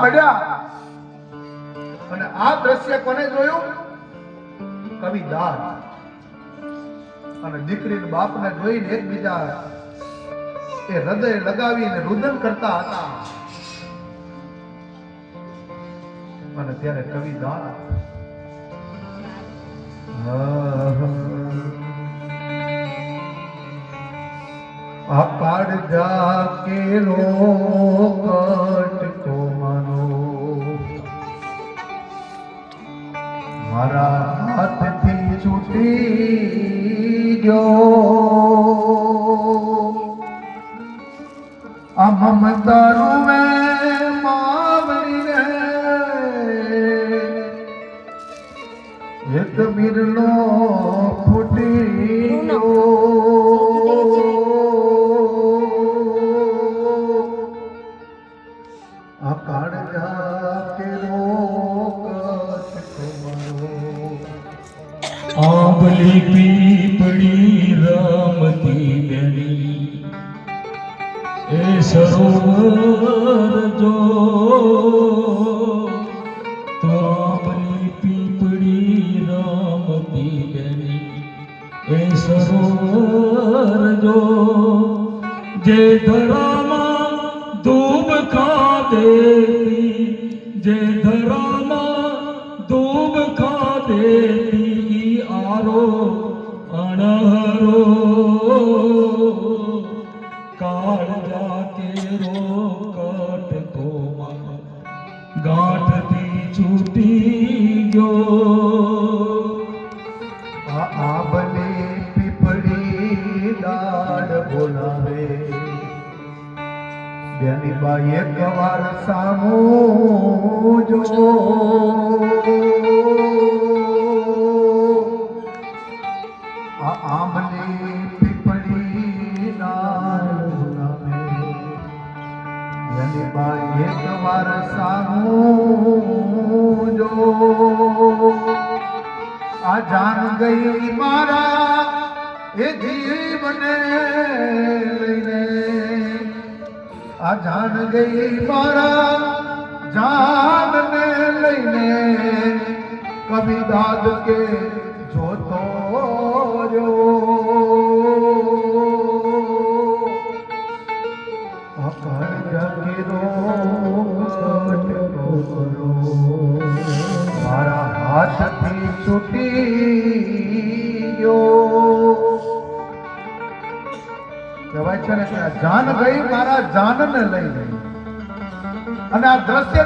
મળ્યા અને આ દ્રશ્ય કોને જોયું? કવિ દાદ અને દીકરી બાપને જોઈને એકબીજા એ હૃદય લગાવીને રુદન કરતા હતા. અને ત્યારે કવિ દાદ આ કાળજા કેરો કટકો માનો મારા હાથથી છૂટી ગયો. આ મમતા રૂવે માવરી રે એક મિરલો ફૂટી ગયો. આ કાળજા કેરો આંબલી પીપળી રમતી બેની એ સરોવર જો તો આંબલી પીપળી રમતી બેની એ સરોવર જો જે ધરામાં ધૂપ ખાદેતી જે ધરામાં ધૂપ ખાદેતી આરો અણહરો કાળજા કેરો કટકો મારો ગાંઠથી છૂટી ગયો. આંબલી પીપળી દાડ બોલાવે બેની બાઈ એક વાર સામું જો. આ આંબલી પીપળી દાડ બોલાવે બેની બાઈ એક વાર સામું જો. આ જાન ગઈ મારા એ જીવને લઈને આ જાન ગઈ મારા જાનને લઈને કવિ દાદ કે જોતો રહ્યો. મારા હાથથી છૂટી ગયો. કહેવાય છે ને કે જાન ગઈ મારા જાનને લઈ ગઈ. અને આ દ્રશ્ય